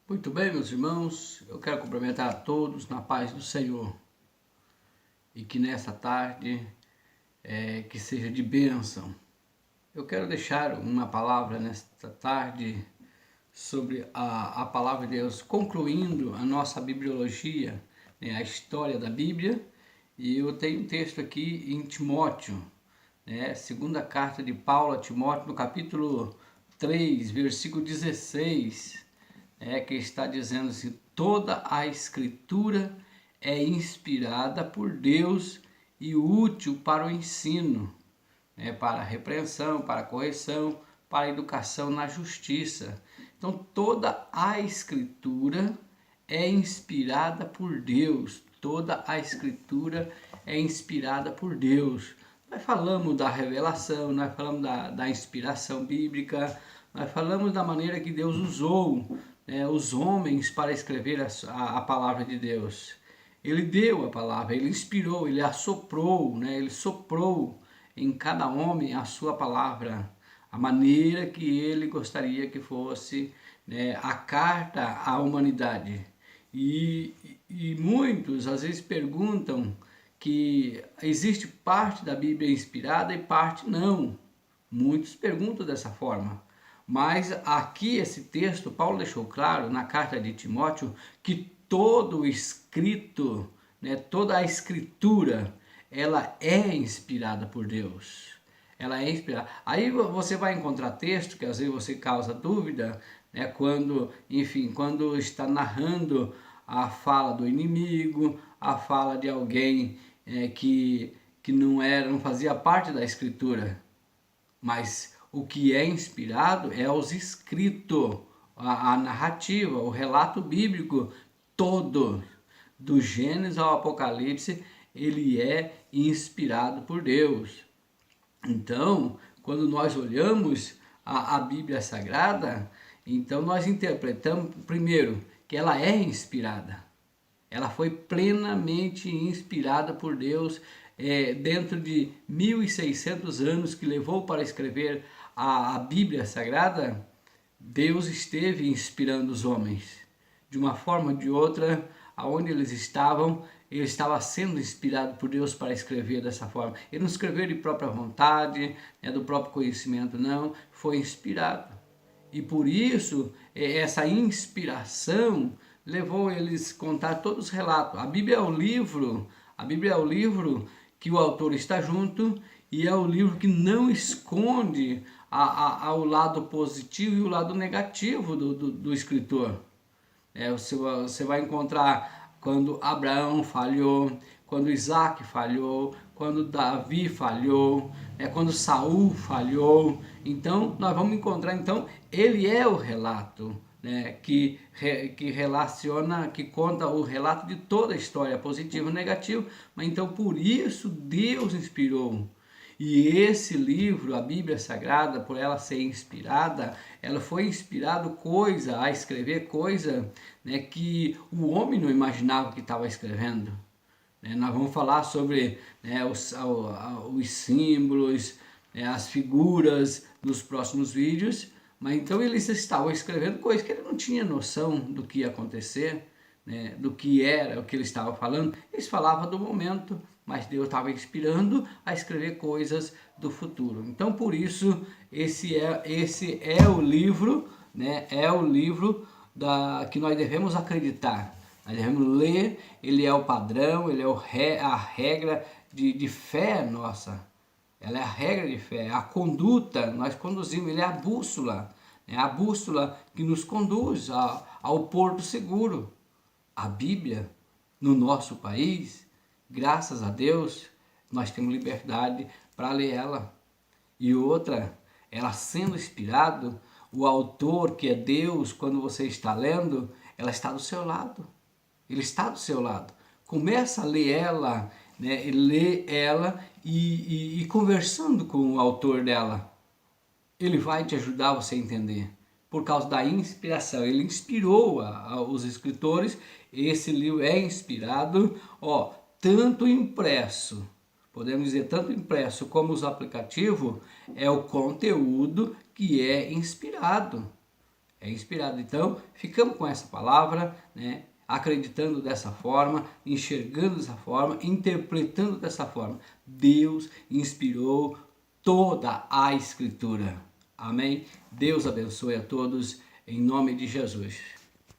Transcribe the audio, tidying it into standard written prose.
Muito bem, meus irmãos, eu quero cumprimentar a todos na paz do Senhor e que nessa tarde que seja de bênção. Eu quero deixar uma palavra nesta tarde sobre a palavra de Deus, concluindo a nossa bibliologia, a história da Bíblia, e eu tenho um texto aqui em Timóteo, segunda carta de Paulo a Timóteo, no capítulo 3, versículo 16, que está dizendo assim: toda a escritura é inspirada por Deus e útil para o ensino, para a repreensão, para a correção, para a educação na justiça. Então toda a escritura é inspirada por Deus, toda a escritura é inspirada por Deus. Nós falamos da revelação, nós falamos da inspiração bíblica, nós falamos da maneira que Deus usou os homens para escrever a palavra de Deus. Ele deu a palavra, ele inspirou, ele assoprou, ele soprou em cada homem a sua palavra, a maneira que ele gostaria que fosse a carta à humanidade. E muitos às vezes perguntam que existe parte da Bíblia inspirada e parte não. Muitos perguntam dessa forma. Mas aqui esse texto, Paulo deixou claro na carta de Timóteo que todo o escrito, toda a escritura, ela é inspirada por Deus. Ela é inspirada. Aí você vai encontrar texto que às vezes você causa dúvida, quando está narrando a fala do inimigo, a fala de alguém que não fazia parte da escritura. Mas o que é inspirado é os escritos, a narrativa, o relato bíblico todo, do Gênesis ao Apocalipse, ele é inspirado por Deus. Então, quando nós olhamos a Bíblia Sagrada, então nós interpretamos, primeiro, que ela é inspirada. Ela foi plenamente inspirada por Deus dentro de 1600 anos que levou para escrever a Bíblia Sagrada. Deus esteve inspirando os homens. De uma forma ou de outra, aonde eles estavam, ele estava sendo inspirado por Deus para escrever dessa forma. Ele não escreveu de própria vontade, do próprio conhecimento, não. Foi inspirado. E por isso, essa inspiração levou eles a contar todos os relatos. A Bíblia é o livro que o autor está junto, e é o livro que não esconde o lado positivo e o lado negativo do escritor. Você vai encontrar quando Abraão falhou, quando Isaac falhou, quando Davi falhou, quando Saul falhou. Então nós vamos encontrar, ele é o relato, que relaciona, que conta o relato de toda a história, positivo e negativo. Mas então por isso Deus inspirou. E esse livro, a Bíblia Sagrada, por ela ser inspirada, ela foi inspirada a escrever coisa que o homem não imaginava que estava escrevendo. Nós vamos falar sobre os símbolos, as figuras nos próximos vídeos, mas então eles estavam escrevendo coisas que ele não tinha noção do que ia acontecer, do que era o que ele estava falando. Eles falavam do momento, mas Deus estava inspirando a escrever coisas do futuro. Então por isso esse é o livro, é o livro que nós devemos acreditar. Nós devemos ler, ele é o padrão, ele é a regra de fé nossa. Ela é a regra de fé, a conduta, nós conduzimos, ele é a bússola que nos conduz ao porto seguro. A Bíblia, no nosso país, graças a Deus, nós temos liberdade para ler ela. E outra, ela sendo inspirado, o autor, que é Deus, quando você está lendo, ela está do seu lado. Ele está do seu lado. Começa a ler ela, ler ela e conversando com o autor dela. Ele vai te ajudar você a entender. Por causa da inspiração. Ele inspirou os escritores. Esse livro é inspirado, tanto impresso. Podemos dizer, tanto impresso como os aplicativos, é o conteúdo que é inspirado. é inspirado. Então, ficamos com essa palavra, né? Acreditando dessa forma, enxergando dessa forma, interpretando dessa forma. Deus inspirou toda a Escritura. Amém? Deus abençoe a todos, em nome de Jesus.